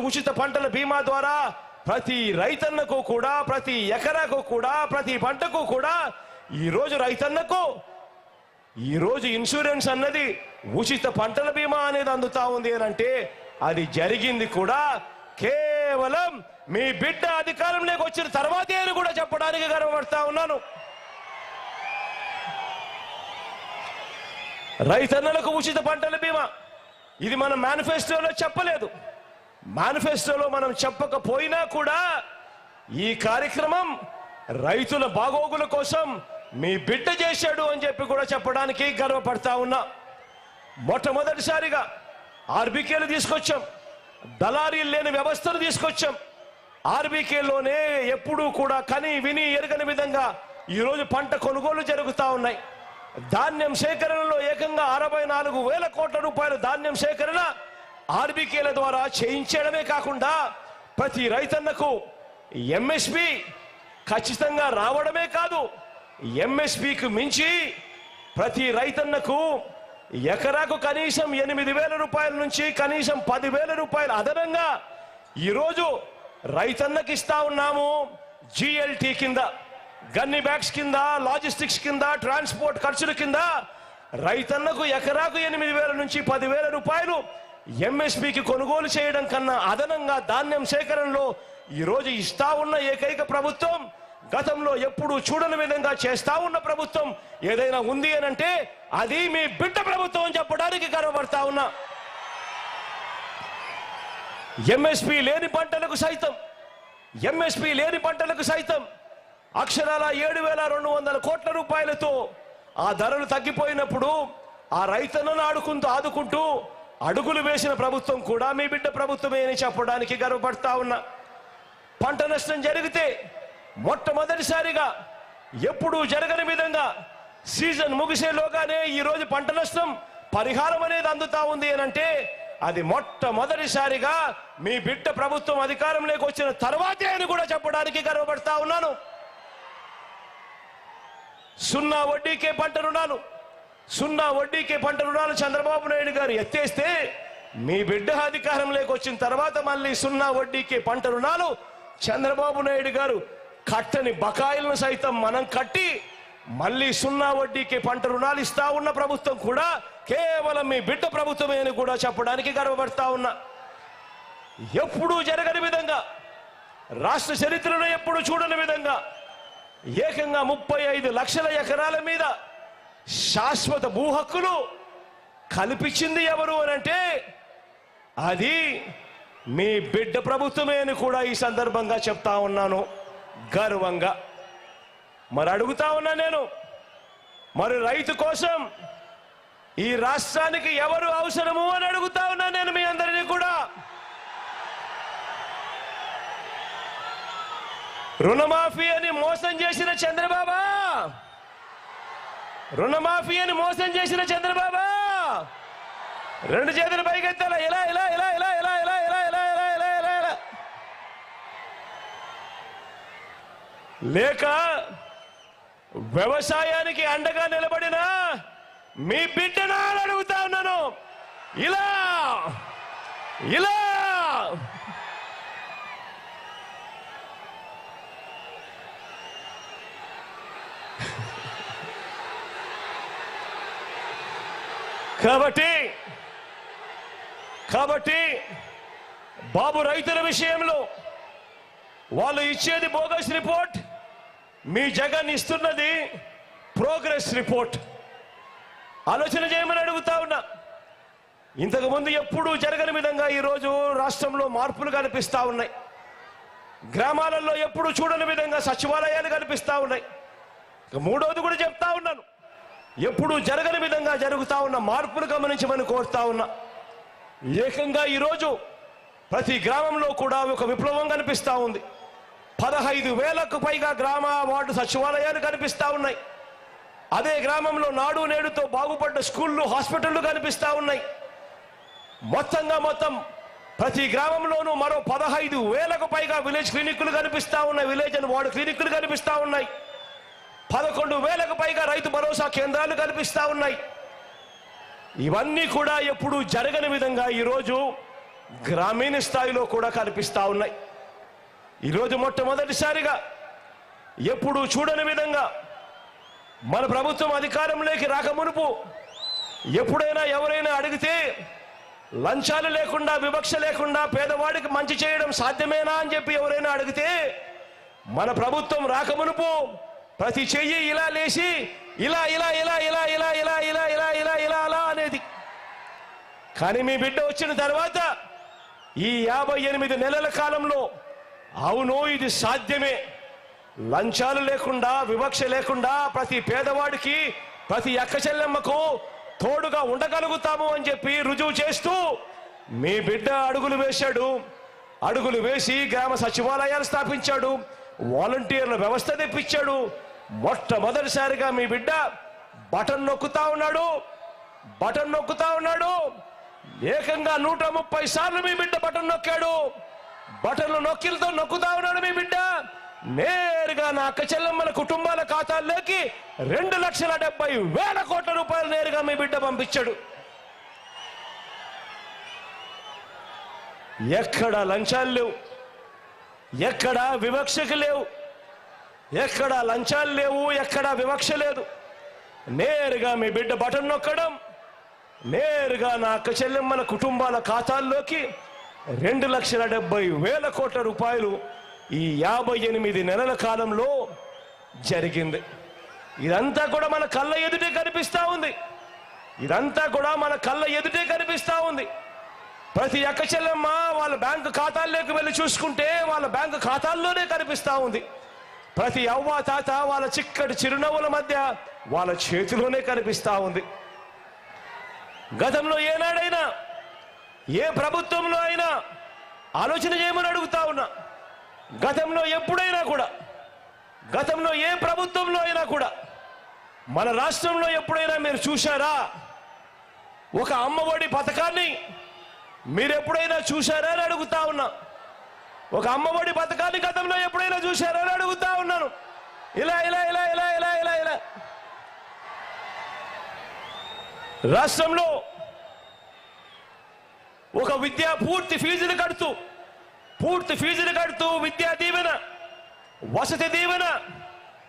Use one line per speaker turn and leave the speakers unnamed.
ఉచిత పంటల బీమా ద్వారా ప్రతి రైతన్నకు కూడా, ప్రతి ఎకరాకు కూడా, ప్రతి పంటకు కూడా ఈరోజు రైతన్నకు ఈరోజు ఇన్సూరెన్స్ అన్నది ఉచిత పంటల బీమా అనేది అందుతా ఉంది అని అంటే అది జరిగింది కూడా కేవలం మీ బిడ్డ అధికారంలోకి వచ్చిన తర్వాతే అని కూడా చెప్పడానికి గర్వపడతా ఉన్నాను. రైతన్నలకు ఉచిత పంటల బీమా ఇది మన మేనిఫెస్టోలో చెప్పలేదు. మేనిఫెస్టోలో మనం చెప్పకపోయినా కూడా ఈ కార్యక్రమం రైతుల బాగోగుల కోసం మీ బిడ్డ చేశాడు అని చెప్పి కూడా చెప్పడానికి గర్వపడతా ఉన్నా. మొట్టమొదటిసారిగా ఆర్బీకేలు తీసుకొచ్చాం, దళారీలు లేని వ్యవస్థను తీసుకొచ్చాం. ఆర్బీకేలోనే ఎప్పుడూ కూడా కని విని ఎరగని విధంగా ఈరోజు పంట కొనుగోలు జరుగుతూ ఉన్నాయి. ధాన్యం సేకరణలో ఏకంగా 64,000 కోట్ల రూపాయల ధాన్యం సేకరణ ఆర్బీకేల ద్వారా చేయించడమే కాకుండా ప్రతి రైతన్నకు ఎంఎస్పి ఖచ్చితంగా రావడమే కాదు, ఎంఎస్పికి మించి ప్రతి రైతన్నకు ఎకరాకు కనీసం 8,000 రూపాయల నుంచి కనీసం 10,000 రూపాయలు అదనంగా ఈరోజు రైతన్నకి ఇస్తా ఉన్నాము. జిఎల్టీ కింద, గన్ని బ్యాగ్స్ కింద, లాజిస్టిక్స్ కింద, ట్రాన్స్పోర్ట్ ఖర్చుల కింద రైతన్నకు ఎకరాకు 8,000 నుంచి 10,000 రూపాయలు ఎంఎస్పికి కొనుగోలు చేయడం కన్నా అదనంగా ధాన్యం సేకరణలో ఈరోజు ఇస్తా ఉన్న ఏకైక ప్రభుత్వం, గతంలో ఎప్పుడు చూడని విధంగా చేస్తా ఉన్న ప్రభుత్వం ఏదైనా ఉంది అని అంటే అది మీ బిడ్డ ప్రభుత్వం అని చెప్పడానికి గర్వపడతా ఉన్నా. ఎంఎస్పి లేని పంటలకు సైతం అక్షరాల 7,200 కోట్ల రూపాయలతో ఆ ధరలు తగ్గిపోయినప్పుడు ఆ రైతన్నను ఆదుకుంటూ అడుగులు వేసిన ప్రభుత్వం కూడా మీ బిడ్డ ప్రభుత్వమే అని చెప్పడానికి గర్వపడతా ఉన్నా. పంట నష్టం జరిగితే మొట్టమొదటిసారిగా ఎప్పుడూ జరగని విధంగా సీజన్ ముగిసేలోగానే ఈరోజు పంట నష్టం పరిహారం అనేది అందుతా ఉంది అని అంటే అది మొట్టమొదటిసారిగా మీ బిడ్డ ప్రభుత్వం అధికారంలోకి వచ్చిన తర్వాతే అని కూడా చెప్పడానికి గర్వపడతా ఉన్నాను. 0 వడ్డీకే పంట రుణాలు చంద్రబాబు నాయుడు గారు ఎత్తేస్తే మీ బిడ్డ అధికారంలోకి వచ్చిన తర్వాత మళ్ళీ 0 వడ్డీకే పంట రుణాలు చంద్రబాబు నాయుడు గారు కట్టని బకాయిలను సైతం మనం కట్టి మళ్ళీ 0 వడ్డీకే పంట రుణాలు ఇస్తా ఉన్న ప్రభుత్వం కూడా కేవలం మీ బిడ్డ ప్రభుత్వమే అని కూడా చెప్పడానికి గర్వపడతా ఉన్నా. ఎప్పుడూ జరగని విధంగా, రాష్ట్ర చరిత్రలో ఎప్పుడు చూడని విధంగా ఏకంగా 35 లక్షల ఎకరాల మీద శాశ్వత భూ హక్కులు కల్పించింది ఎవరు అని అంటే అది మీ బిడ్డ ప్రభుత్వమే అని కూడా ఈ సందర్భంగా చెప్తా ఉన్నాను గర్వంగా. మరి అడుగుతా ఉన్నా నేను, మరి రైతు కోసం ఈ రాష్ట్రానికి ఎవరు అవసరము అని అడుగుతా ఉన్నా నేను మీ అందరినీ కూడా. రుణమాఫీ అని మోసం చేసిన చంద్రబాబు, రెండు చేతులు పైకెత్తాల, ఇలా ఇలా ఇలా ఇలా ఇలా ఇలా ఇలా ఇలా ఇలా ఇలా ఇలా ఇలా లేక వ్యవసాయానికి అండగా నిలబడిన మీ బిడ్డను అడుగుతా ఉన్నాను, ఇలా ఇలా కాబట్టి బాబు రైతుల విషయంలో వాళ్ళు ఇచ్చేది బోగస్ రిపోర్ట్, మీ జగన్ ఇస్తున్నది ప్రోగ్రెస్ రిపోర్ట్. ఆలోచన చేయమని అడుగుతా ఉన్నా. ఇంతకుముందు ఎప్పుడూ జరగని విధంగా ఈరోజు రాష్ట్రంలో మార్పులు కనిపిస్తా ఉన్నాయి. గ్రామాలలో ఎప్పుడు చూడని విధంగా సచివాలయాలు కనిపిస్తా ఉన్నాయి. మూడోది కూడా చెప్తా ఉన్నాను, ఎప్పుడు జరగని విధంగా జరుగుతా ఉన్న మార్పులు గమనించమని కోరుతా ఉన్నా. ఏకంగా ఈరోజు ప్రతి గ్రామంలో కూడా ఒక విప్లవం కనిపిస్తా ఉంది. 15,000కు పైగా గ్రామ వార్డు సచివాలయాలు కనిపిస్తా ఉన్నాయి. అదే గ్రామంలో నాడు నేడుతో బాగుపడ్డ స్కూళ్ళు, హాస్పిటళ్లు కనిపిస్తా ఉన్నాయి. మొత్తం ప్రతి గ్రామంలోనూ మరో 15,000కు పైగా విలేజ్ క్లినిక్లు కనిపిస్తా ఉన్నాయి. విలేజ్ అండ్ వార్డు క్లినిక్లు కనిపిస్తా ఉన్నాయి. 11,000కు పైగా రైతు భరోసా కేంద్రాలు కనిపిస్తా ఉన్నాయి. ఇవన్నీ కూడా ఎప్పుడు జరగని విధంగా ఈరోజు గ్రామీణ స్థాయిలో కూడా కనిపిస్తా ఉన్నాయి. ఈరోజు మొట్టమొదటిసారిగా ఎప్పుడు చూడని విధంగా మన ప్రభుత్వం అధికారంలోకి రాకమునుపు ఎప్పుడైనా ఎవరైనా అడిగితే లంచాలు లేకుండా, వివక్ష లేకుండా పేదవాడికి మంచి చేయడం సాధ్యమేనా అని చెప్పి ఎవరైనా అడిగితే మన ప్రభుత్వం రాకమునుపు ప్రతి చెయ్యి ఇలా లేచి ఇలా ఇలా ఇలా ఇలా ఇలా ఇలా ఇలా ఇలా ఇలా ఇలా అలా అనేది. కానీ మీ బిడ్డ వచ్చిన తర్వాత ఈ 58 నెలల కాలంలో అవును ఇది సాధ్యమే, లంచాలు లేకుండా, వివక్ష లేకుండా ప్రతి పేదవాడికి, ప్రతి అక్క చెల్లెమ్మకు తోడుగా ఉండగలుగుతాము అని చెప్పి రుజువు చేస్తూ మీ బిడ్డ అడుగులు వేశాడు. అడుగులు వేసి గ్రామ సచివాలయాలు స్థాపించాడు, వాలంటీర్ల వ్యవస్థ తెప్పించాడు. మొట్టమొదటిసారిగా మీ బిడ్డ బటన్ నొక్కుతా ఉన్నాడు. ఏకంగా 130 సార్లు మీ బిడ్డ బటన్ నొక్కాడు. బటన్లు నొక్కుతా ఉన్నాడు మీ బిడ్డ. నేరుగా నా అక్క చెల్లెమ్మల కుటుంబాల ఖాతాల్లోకి 2,70,000 కోట్ల రూపాయలు నేరుగా మీ బిడ్డ పంపించాడు. ఎక్కడ లంచాలు లేవు, ఎక్కడ వివక్షకు లేవు, ఎక్కడ లంచాలు లేవు, ఎక్కడ వివక్ష లేదు. నేరుగా మీ బిడ్డ బటన్ నొక్కడం, నేరుగా నా అక్క చెల్లెమ్మల కుటుంబాల ఖాతాల్లోకి 2,70,000 కోట్ల రూపాయలు ఈ 58 నెలల కాలంలో జరిగింది. ఇదంతా కూడా మన కళ్ళ ఎదుటే కనిపిస్తా ఉంది. ప్రతి అక్క చెల్లెమ్మ వాళ్ళ బ్యాంకు ఖాతాల్లోకి వెళ్ళి చూసుకుంటే వాళ్ళ బ్యాంకు ఖాతాల్లోనే కనిపిస్తా ఉంది. ప్రతి అవ్వ తాత వాళ్ళ చిక్కటి చిరునవ్వుల మధ్య వాళ్ళ చేతిలోనే కనిపిస్తా ఉంది. గతంలో ఏనాడైనా ఏ ప్రభుత్వంలో అయినా ఆలోచన చేయమని అడుగుతా ఉన్నా. గతంలో ఎప్పుడైనా కూడా, గతంలో ఏ ప్రభుత్వంలో అయినా కూడా మన రాష్ట్రంలో ఎప్పుడైనా మీరు చూశారా? ఒక అమ్మఒడి పథకాన్ని మీరు ఎప్పుడైనా చూశారా అని అడుగుతా ఉన్నా. ఒక అమ్మఒడి పథకాన్ని గతంలో ఎప్పుడైనా చూశారా అని అడుగుతా ఉన్నాను. ఇలా ఇలా ఇలా ఇలా ఇలా ఇలా ఇలా రాష్ట్రంలో ఒక పూర్తి ఫీజులు కడుతూ విద్యా దీవెన, వసతి దీవెన,